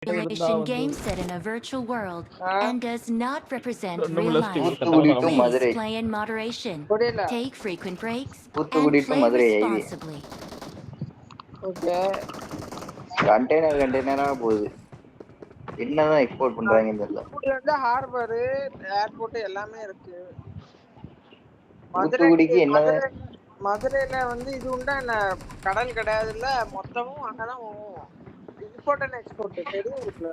Simulation game set in a virtual world and does not represent real life. Thoothukudi to Please Madurai play in moderation. Take frequent breaks Thoothukudi and to play Madurai highway responsibly. Okay கண்டெய்னரா போகுது. என்னதான் export பண்றாங்கன்னு தெரியல. Harbour airport எல்லாமே இருக்கு. தூத்துக்குடிக்கு என்ன மதுரையில வந்து இது உண்டா என்ன கடல் கிடையாதுல்ல, மொத்தமும் அங்கதான் இம்போர்ட் அண்ட் எக்ஸ்போர்ட் தெரியும் இருக்குல்ல.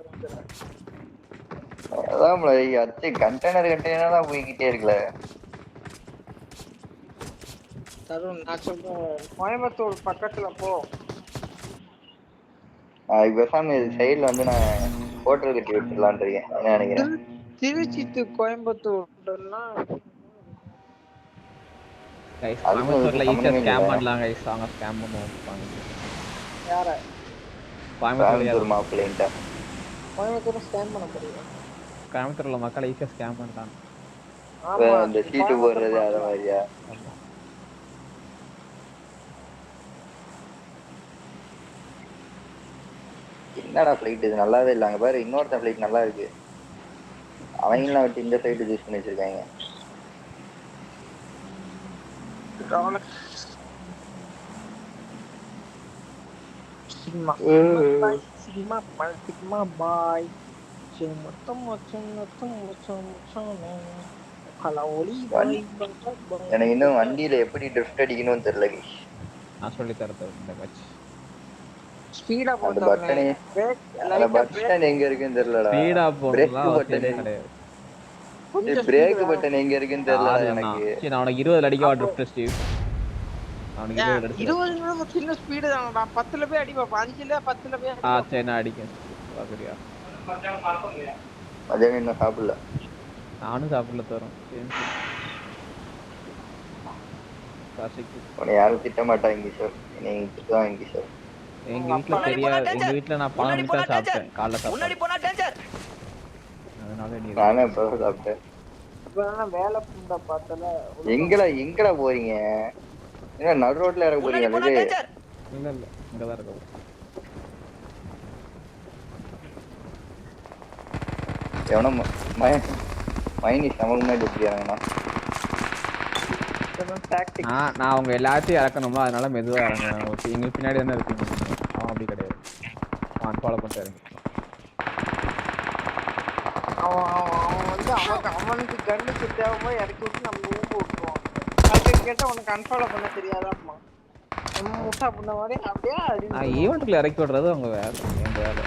அதான் கண்டெய்னரா போய்கிட்டே இருக்குல்ல. தருண் நான் சொல்றேன், கோயம்புத்தூர் பக்கத்துல போ. பேசாம சைடுல வந்து நான் ஹோட்டல் கட்டி விட்டுலான் இருக்கேன். என்ன நினைக்கிறேன்? திருச்சி டு கோயம்புத்தூர்னா கோயம்புத்தூர்ல ஈஸியா ஸ்கேம் பண்ணலாம் கைஸ். அவங்க ஸ்கேம் பண்ணுவாங்க. யார? கோயம்புத்தூர் மாப்பிள்ளைன்டா. கோயம்புத்தூர்ல ஸ்கேம் பண்ண முடியும். கோயம்புத்தூர்ல மக்களை ஈஸியா ஸ்கேம் பண்றாங்க. ஆமா இந்த சீட்டு போடுறது அத மாதிரியா? என்னடா ஃபிளைட் இது நல்லாவே இல்லங்க பாரு. இன்னொருத்த ஃபிளைட் நல்லா இருக்கு. அவங்களாம் விட்டு இந்த ஃபிளைட் யூஸ் பண்ணி வச்சிருக்காங்க. சிக்மா பாய் எனக்கு இன்னும் வண்டியில எப்படி ட்ரிஃப்ட் அடிக்கணும்னு தெரியல. நான் சொல்லி தரது இந்த மேட்ச் ஸ்பீடா அந்த பட்டனே அந்த பட்டன் எங்க இருக்குன்னு தெரியலடா. ஸ்பீடா போறதா அவசியம் கிடையாது. பிரேக் பட்டன் எங்க இருக்குன்னு தெரியல எனக்கு. சரி நான் உனக்கு 20ல அடிக்க ட்ரிஃப்ட் ஸ்டீவ். அவனுக்கு 20 அடிச்சு 20 சின்ன ஸ்பீடு தானடா. 10ல போய் அடி பாப்பா. 5ல 10ல போய் அடி. சரி நான் அடிக்கேன். பாக்குறியா? மதியானம் இன்னும் சாப்பிடல. நானும் சாப்பிடல தரோம். உன்னை யாரும் திட்ட மாட்டாங்க சார். நீங்க திட்டுவாங்க சார். எங்க வீட்ல தெரியாது. எங்க வீட்ல நான் பழம் மட்டும் தான் சாப்பிட்டேன். காலைல சாப்பிட்டேன். அதனால நீ நானே இப்ப சாப்பிட்டேன். இப்பதான் வேலை புண்டா பார்த்தல. எங்கடா போறீங்க? என்ன நடு ரோட்ல இறங்க போறீங்க? இல்ல இல்ல இங்கதான் இருக்கோம். எவனோ மைனி சமகமா டிப்டியாங்கண்ணா. நான் அவங்க எல்லாத்தையும் இறக்கணும்ல, அதனால மெதுவா இறங்குறேன். ஓகே எங்களுக்கு பின்னாடி தானே இருக்கீங்க. அவன் அப்படி கிடையாது. அவன் ஃபாலோ பண்ணிட்டு இறங்கி அவன் வந்து அவனுக்கு கண்ணுக்கு தேவைப்போ இறக்கி விட்டு நம்ம ஊம்பு விட்டுருவான். அதுக்கு கேட்டா உனக்கு அன்ஃபாலோ பண்ண தெரியாதாம்மா. முட்டா பண்ண மாதிரி அப்படியே ஈவெண்ட்ல இறக்கி விடுறது அவங்க வேலை. எங்க வேலை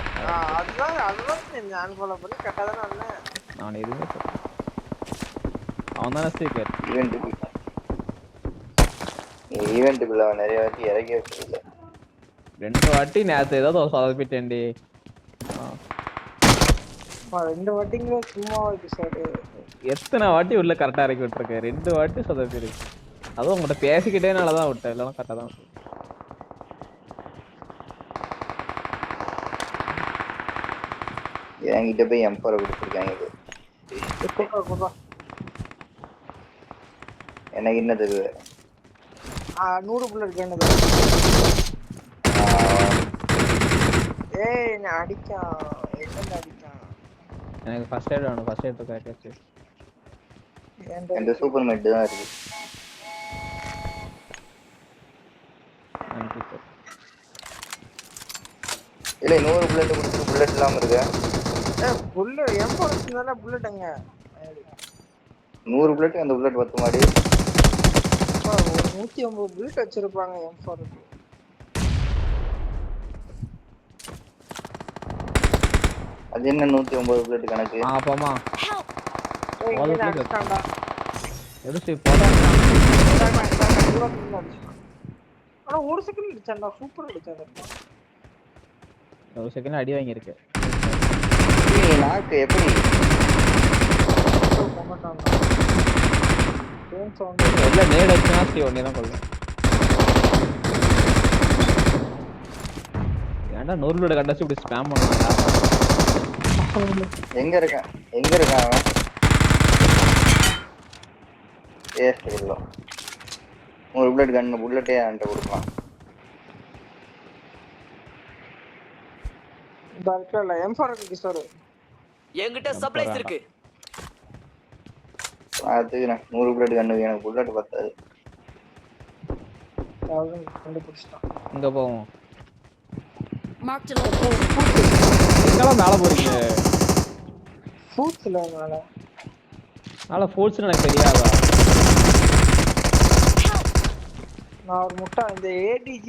அதுதான் செஞ்சேன். அன்ஃபாலோ பண்ணி கரெக்டாக தானே நான் எதுவுமே அவன் தானே ஸ்டீக்கர் ஈவெண்ட்டுக்குள்ள நிறைய வாட்டி இறக்கி வச்சதில்லை. 2 வாட்டி நேரத்தை ஏதாவது சொதப்பிட்டேன்டி. 2 வாட்டிங்க சும்மா இருக்கு சார். எத்தனை வாட்டி உள்ள கரெக்டா இறக்கி விட்டுருக்கேன். 2 வாட்டி சொதப்பிருக்கு. அதுவும் உங்கள்கிட்ட பேசிக்கிட்டேனாலதான் விட்டேன். இல்லைன்னா கரெக்டாக தான் விட்டேன். என்கிட்ட போய் எம்பரை கொடுத்துருக்காங்க. எனக்கு என்ன தெரியுது? 100 புல்லட் கேனது. ஏய் நான் அடிச்சான். என்ன அடிச்சான்? எனக்கு ஃபர்ஸ்ட் எய்ட் வேணும். ஃபர்ஸ்ட் எய்ட் கேட்காச்சு. இந்த சூப்பர் மெட் தான் இருக்கு. இல்ல 100 புல்லட் கொடுத்து புல்லட் இல்லாம இருக்க. புல்லட் எம்போர்ஸ்னால புல்லட்ங்க. 100 புல்லட் அந்த புல்லட் 10 மாடி. 150 புல்லட் வச்சிருப்பாங்க M4 க்கு. அது என்ன 150 புல்லட் கணக்கு? ஆமாமா. ஏய் இங்க அடிச்சான்டா. எடுத்து போடா. ஆனா ஒரு செகண்ட் அடிச்சான்டா. சூப்பரா அடிச்சான்டா. ஒரு செகண்ட் அடி வாங்கி இருக்கு. நீ நாக்கு எப்படி? இல்ல நேட் அடிச்சா ஸ்ரீ ஒண்ணே தான் கொல்லும். ஏன்டா 100 புல்லட் கண்டச்சு இப்படி ஸ்பாம் பண்ணானடா. எங்க இருக்கான் அவன்? ஏஸ்ட் இல்ல. 100 புல்லட் கன் புல்லட்டே அவன்கிட்ட கொடுக்கலாம். பர்க்கல M4 கிஷோர் என்கிட்ட சப்ளைஸ் இருக்கு. அதுக்கு 100 புல்லட் கண்ணு எனக்கு புல்லட் பத்தாது. அவன் கண்டுபிடிச்சிட்டான். இங்க போவோம். Marked a location. எங்கெல்லாம் மேல போறீங்க? ஃபூட்ஸ்ல மேல ஃபோர்ஸ்னு எனக்கு தெரியாதா? நான் ஒரு முட்டை இந்த ADG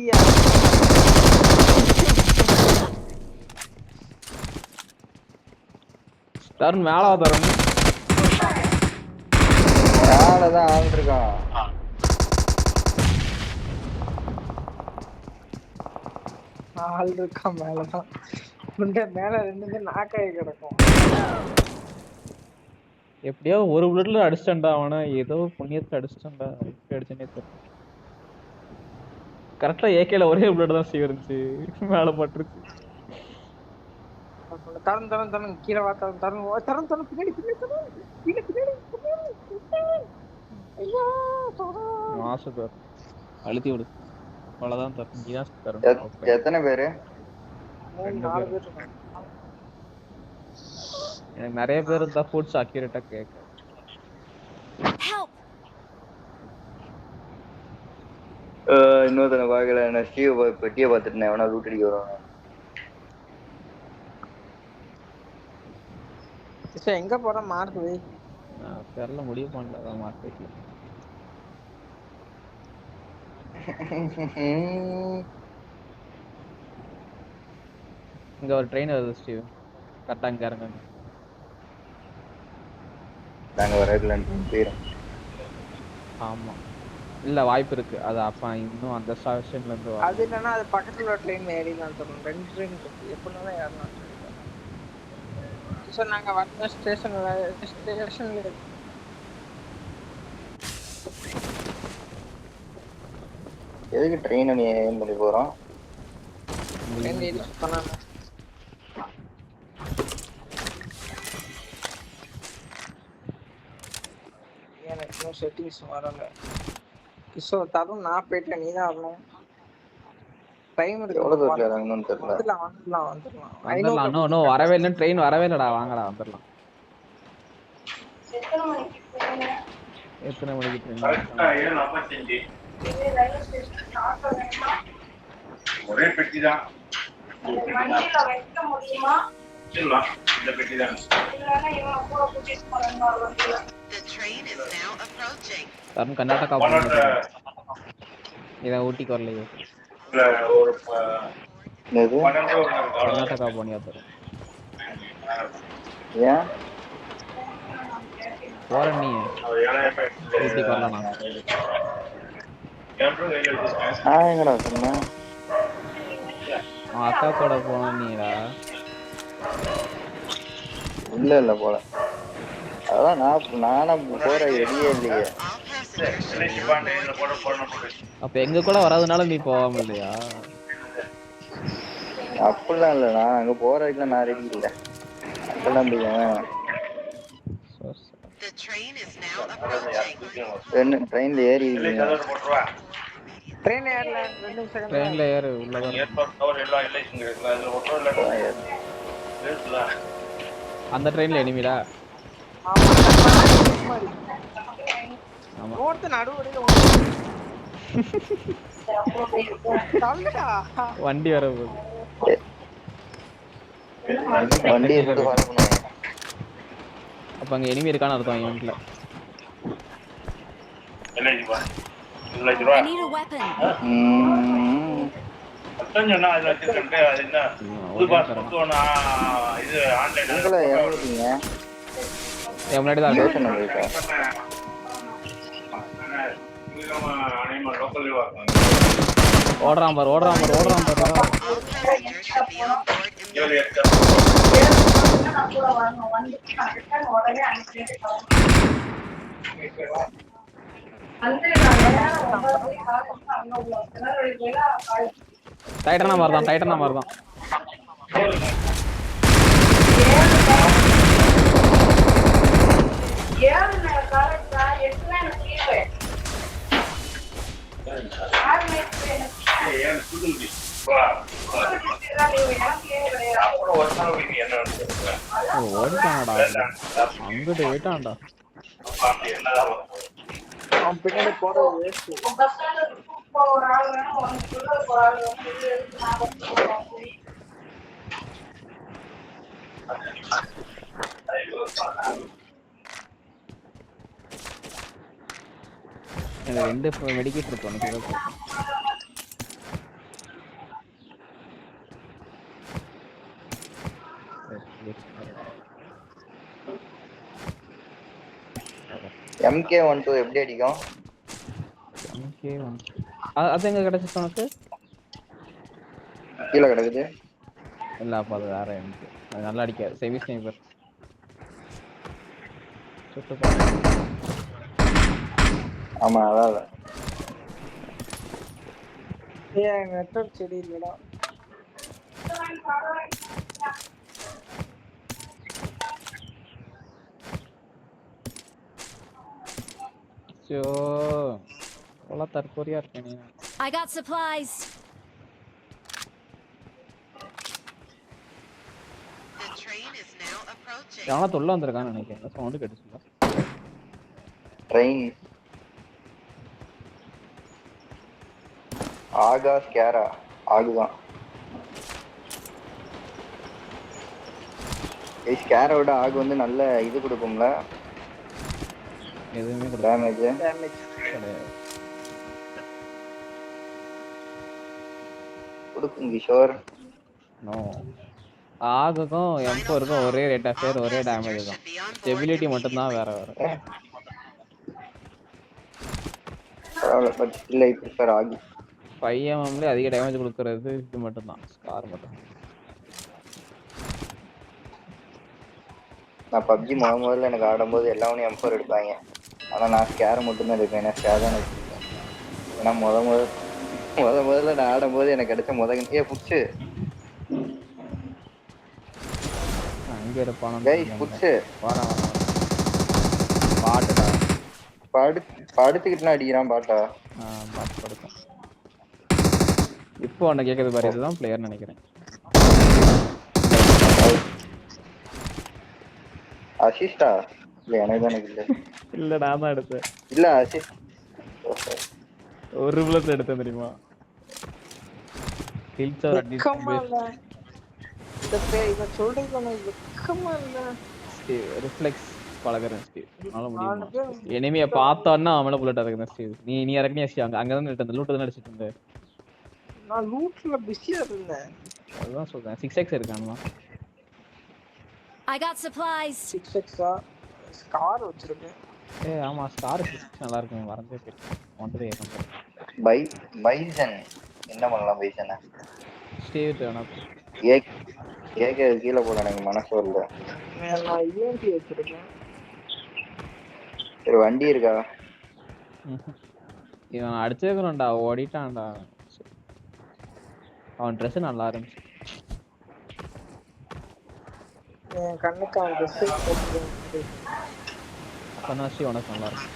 தருண் மேல வா தருண். மேலதான் ஆள் இருக்கான். ஆள் இருக்கா மேலதான். மேல ரெண்டு நாக்காய் கிடக்கும். எப்படியோ ஒரு புல்லட்ல அடிச்சிட்டேன்டா அவனை. ஏதோ புண்ணியத்துல அடிச்சிட்டேன்டா. எப்படி அடிச்சேனே தெரியல. கரெக்டா ஏகேல ஒரே புல்லட் தான் இருந்துச்சு. மேல பட்டுருச்சு. தரன் கீழே வா தரன் பின்னாடி ஐயோ மாசு அழுத்தி விடு. அவ்வளவுதான் தரும். எத்தனை பேரு? 4 பேர் இருக்காங்க. எனக்கு நிறைய பேர் இருந்தா ஃபுட்ஸ் அக்யூரேட்டா கேட்க. இன்னொருத்தனை பார்க்கல. நான் ஸ்டீவ் பெட்டியை பார்த்துட்டேன். எவனா ரூட் அடிக்க வருவாங்க. எங்க போற மார்க் வை. தெரியல முடிவு பண்ணல மார்க்கெட்ல. இங்க ஒரு ட்ரெயின் வருது ஸ்டீவ். கரெக்டா இங்க இறங்க. நாங்க வரதுலன்னு போயிடும். ஆமா இல்ல வாய்ப்பு இருக்கு. அது அப்ப இன்னும் அந்த ஸ்டேஷன்ல இருந்து அது என்னன்னா அது பக்கத்துல ஒரு ட்ரெயின் ஏறிலாம் தரணும். 2 ட்ரெயின் இருக்கு. எப்பனாலும் ஏறலாம். சோ நாங்க வந்த ஸ்டேஷன்ல எதுக்கு ட்ரெயின் நீ ஏன் பண்ணி போறோம்? ட்ரெயின் ஏறி பண்ணாம எனக்கு செட்டிங்ஸ் வரல. கிஷோ தரும் நான் போயிட்டேன். நீ தான் வரணும். டைம் இருக்கு. எவ்வளவு தூரத்துல இறங்கணும்னு தெரியல. வந்துடலாம். இன்னும் வரவே இல்லை. ட்ரெயின் வரவே இல்லடா. வாங்கடா வந்துடலாம். எத்தனை மணிக்கு ட்ரெயின்? ஒரே பெட்டி தான். வண்டியில வைக்க முடியுமா? இல்ல இந்த பெட்டி தான். இல்லனா இவங்க கூட கூட்டிட்டு போறாங்க வண்டியில. The train is now approaching. தரம் கர்நாடகா போறீங்க. இத ஊட்டிக்கு வரலையே. ஒரு நேது கர்நாடகா போனியா தரம். ஏன் போற நீ ஊட்டிக்கு வரலாம். எங்கடா சொன்ன? அக்கா கூட போன நீடா? இல்ல போல. அதான் நானும் போற ரெடியே இல்லையே. அப்ப எங்க கூட வராதனால நீ போகாம இல்லையா? அப்படிலாம் இல்ல. நான் அங்க போறதுக்குலாம் நான் ரெடி இல்லை. அப்பெல்லாம் ட்ரெயின்ல ஏறி ட்ரெயின்ல ஏறு. அந்த ட்ரெயின்ல எனிமிடா. ஆமா ஓர்த்த நடுவுல வண்டி வர போகுது. வண்டி எடுத்து ஃபாலோ பண்ணுவாங்க. அப்ப அங்க எனிமி இருக்கான்னு அர்த்தம் ஈவென்ட்ல. I need a weapon. அத்தஞ்சனா அது வச்சிருக்கேன். அது என்ன புது பாஸ் போனா இது ஆன்லைன்ல உங்கள ஏறிட்டீங்க. முன்னாடி தான் ஸ்டேஷன் வந்துட்டா. ஓடுறான் பாரு. டைட்டனா மாறுதான். ஓடிட்டான்டா அங்கிட்டு போயிட்டான்டா. அவன் பின்னாடி போறது வேஸ்ட். எனக்கு 2 மெடிக்கேட் இருக்கு உனக்கு. MK12 எப்படி அடிக்கும்? MK12 அது எங்க கிடைச்சிச்சு உனக்கு? கீழே கிடக்குது. இல்ல அப்ப அது வேற MK. அது நல்லா அடிக்காது. Semi sniper. சுட்டு பாரு. ஆமா அதான். ஏன் நெட்வொர்க் சரி இல்லடா. சோ ஒலா தற்கொலையா இருக்கேனே. I got supplies. The train is now approaching. யாரோ தொல்ல வந்திருக்கான்னு நினைக்கிறேன். சவுண்ட் கேட்டுச்சுல. ட்ரெயின் ஆகா ஸ்கேரா ஆகுதான். ஸ்கேரோட ஆகு வந்து நல்ல இது கொடுக்கும்ல. எதுவுமே டேமேஜ் கிடையாது. கொடுக்கும் கிஷோர். நோ ஆகுக்கும் M4க்கும் ஒரே ரேட் ஆஃப் ஃபேர் ஒரே டேமேஜ் தான். ஸ்டெபிலிட்டி மட்டும் தான் வேற வேற. பட் இல்லை ப்ரிஃபர் ஆகு. 5mm அதிக டேமேஜ் கொடுக்கறது இது மட்டும் தான். ஸ்கார் மட்டும். நான் PUBG முதல்ல எனக்கு ஆடும்போது எல்லாமே M4 எடுப்பாங்க. ஆனால் நான் ஸ்கேர் மட்டும்தான் எடுப்பேன். ஏன்னா ஸ்கேர் தான் எனக்கு பிடிக்கும். ஏன்னா முதல்ல நான் ஆடும்போது எனக்கு கிடைச்ச புட்சு அங்கே இருப்பானு புட்சு வர பாட்டுடா படுத்துக்கிட்டுனா அடிக்கிறான் பாட்டா. பாட்டு படுக்கும். இப்போ ஒன்று கேட்குறது பாரு, இதுதான் பிளேயர் நினைக்கிறேன். அசிஸ்டா இல்லை எனக்கு தான் இல்லை. இல்லை நான் தான் எடுத்தேன். இல்லை அசிஸ்ட் ஒரு புல்லட் எடுத்தேன் தெரியுமா? ரிஃப்ளெக்ஸ் பழகிறேன். எனிமியை பார்த்தோன்னா அவங்கள புல்லட் அதுக்கு ஸ்டீவ். நீ இறக்குனியா ஸ்டீவ்? அங்கதான் எடுத்து லூட்டு தான் அடிச்சிட்டு இருந்தேன். நான் லூட்ல பிஸியா இருந்தேன். அதுதான் சொல்றேன். 6x இருக்கானுமா? I got supplies. 6x scar வச்சிருக்கேன். ஆமா ஸ்கார் 6 நல்லா இருக்கும். வரஞ்சே கேட்டேன். ஒன்றே ஏகம்பர். பைசன் என்ன பண்ணலாம்? பைசனை ஸ்டீவ் தானா? ஏகே கீழே போல எனக்கு மனசு வரல. நான் யூஎம்பி வச்சிருக்கேன். சரி வண்டி இருக்கா? இவன் அடிச்சேக்கணும்டா, ஓடிட்டான்டா. அவன் ட்ரெஸ் நல்லா இருந்துச்சு. என் கண்ணுக்கு அவன் ட்ரெஸ் போட்டு கண்ணாசி உனக்கு நல்லா இருக்கும்.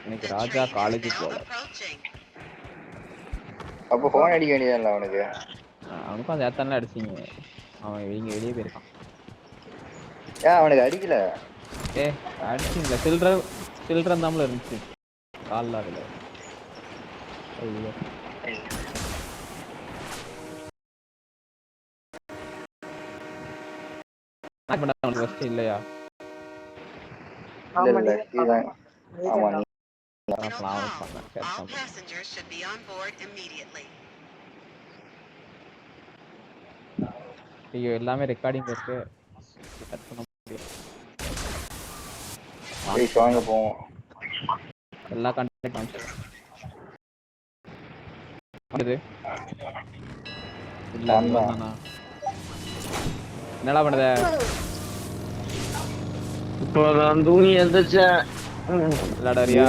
இன்னைக்கு ராஜா காலேஜுக்கு போல. அப்போ ஃபோன் அடிக்க வேண்டியதில்ல அவனுக்கு. அவனுக்கும் அந்த ஏத்தானே அடிச்சிங்க. அவன் இவங்க வெளியே போயிருக்கான். ஏன் அவனுக்கு அடிக்கல? அடிச்சிங்களா? சில்ட்ரன் தாமல இருந்துச்சு காலில். அதில் ஐயோ அவனுக்கு ஃபஸ்ட் இல்லையா? ஐயோ எல்லாமே ரெக்கார்டிங் இருக்கு. வாங்க போவோம். எல்லா கண்டென்ட் இது இல்ல அண்ணா என்னடா பண்ணுத? இப்போதான் தூங்கி எந்திரிச்சேன். விளையாடறியா?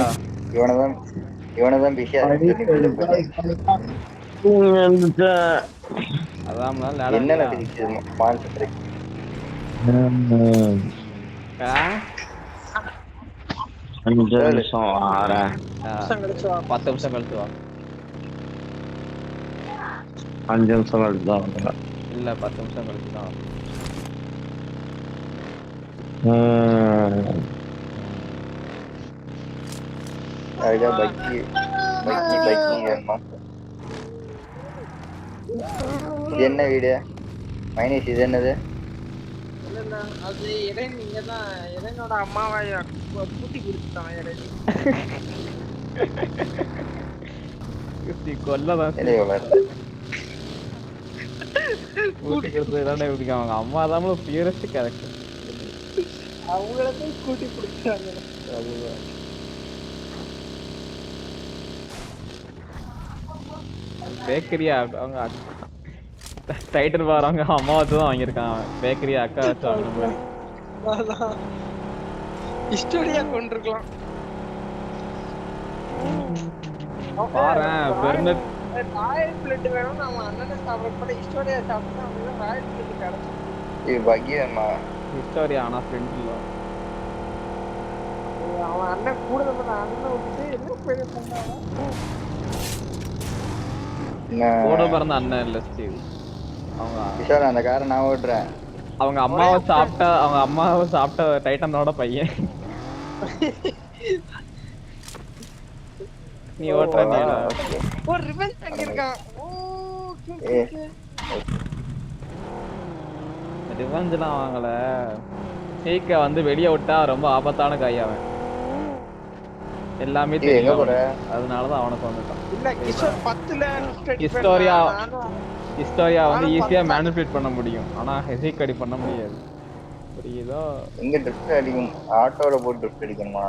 இவனதான் பிஸியா தூங்கி எந்திரிச்சேன். அதான் என்ன நடந்துச்சு? மான்ஸ்டர் 5 நிமிஷம் வரேன். 10 நிமிஷம் கழிச்சு வா. 5 நிமிஷம் கழிச்சு தான் வந்தேன். இல்ல 10 நிமிஷம் கழிச்சு தான். அதுக்கா பக்கி வேணுமா? இது என்ன வீடு மைனஸ்? இது என்னது? இல்ல அது இறைன் நீங்க தான் இறைனோட அம்மாவை கூட்டி கொடுத்துட்டான் இறைன். கொல்லதான் இல்லையோல கூட்டி கொடுத்ததுதானே இப்படி அவங்க அம்மா தான் பியூரஸ்ட் கேரக்டர். அவங்களதான் கூட்டி கொடுத்தாங்க. அதுதான் பேக்கரியா அவங்க டைட்டில் பாருங்க அம்மா வச்சு தான் வாங்கியிருக்கான். பேக்கரி அக்கா வச்சு வாங்கின மாதிரி. ஹிஸ்டோரியா கொண்டிருக்கலாம். பாரேன் பெர்னட் ராயல் பிளட் வேணும். நம்ம அண்ணனை சாப்பிட ஹிஸ்டோரியா சாப்பிட்டா அவங்களுக்கு ராயல் பிளட் கிடைச்சிருக்கு. இது பக்கி வேணுமா? ஹிஸ்டோரியா ஆனா ஃப்ரெண்ட் இல்ல. அவன் அண்ணன் கூட நம்ம அண்ணன் விட்டு என்ன பெரிய பண்ணாங்க. கூட பிறந்த அண்ணன் இல்ல ஸ்டீவ். அவங்க கிஷோர் அந்த காரை நான் ஓட்டுறேன். அவங்க அம்மாவை சாப்பிட்ட டைட்டனோட பையன். நீ ஓட்டுற நீ ஒரு ரிவெஞ்ச் பண்ணிருக்கான். ரிவெஞ்ச்லாம் வாங்கல. சீக்க வந்து வெளியே விட்டா ரொம்ப ஆபத்தான காய் அவன். எல்லாமே தெரியும். அதனாலதான் அவனுக்கு வந்துட்டான். இல்ல கிஷோர் 10ல ஹிஸ்டோரியா வந்து ஈஸியா மேனிபுலேட் பண்ண முடியும். ஆனா ஹெசிக் அடி பண்ண முடியாது. புரியுதோ? எங்க ட்ரிஃப்ட் அடிக்கும்? ஆட்டோல போட்டு ட்ரிஃப்ட் அடிக்கணுமா?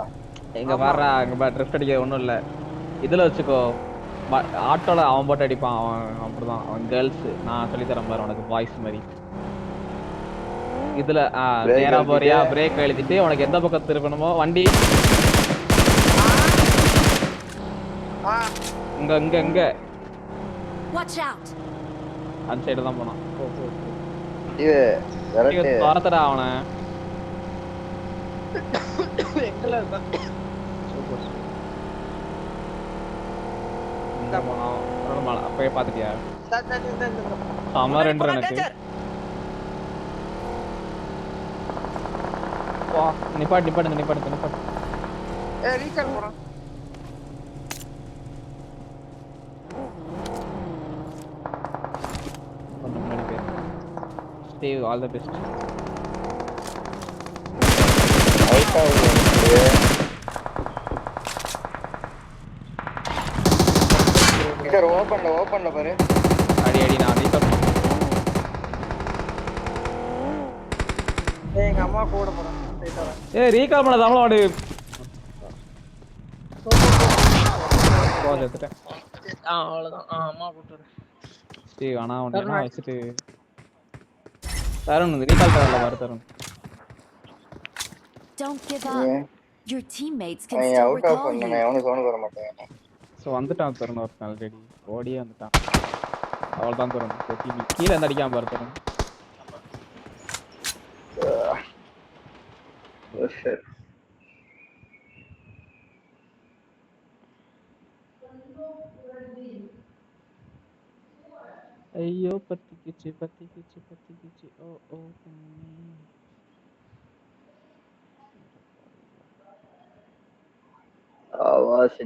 எங்க பாரு அங்க ட்ரிஃப்ட் அடிக்க ஒண்ணும் இல்ல. இதுல வச்சுக்கோ ஆட்டோல அவன் போட்டு அடிப்பான். அவன் அப்படிதான். அவன் கேர்ள்ஸ். நான் சொல்லி தரேன் பாரு உனக்கு பாய்ஸ் மாதிரி. இதுல நேரா போறியா பிரேக் அழுத்திட்டு உனக்கு எந்த பக்கம் திருப்பணுமோ வண்டி இங்க இங்க இங்க Watch out. அந்த சைடு தான் போனான். இது வரட்டு வரதடா அவனை. எங்கல தான் இந்த போனான். ரொம்ப அப்பவே பாத்துட்டியா? இந்த அம்மா ரெண்டு எனக்கு. வா நிப்பாட்டு. ரீகால் போறான். Steve, all the best. Kishore ஓபன்ல பாரு. அடி நான் ரீகால். எங்க அம்மா கூட போறான். ரீகால் பண்ண தமிழ் வாடு. எடுத்துட்டேன். அவ்வளவுதான். அம்மா கூப்பிட்டு ஸ்டீவ் ஆனா அவன் வச்சுட்டு தருண் ரீகால் பண்ணல பாரு Tarun. Don't give up. Your teammates can still out of recall பண்ணேன். you. அவனுக்கு சவுண்ட் வர மாட்டேன். சோ வந்துட்டான் தருண் ஒரு ஆல்ரெடி. ஓடியே வந்துட்டான். அவ்வளவுதான் தருண். கீழ இருந்து அடிக்காம பாரு தருண். சரி. ஐயோ பத்திக்கிச்சு ஓ ஆவாஸ்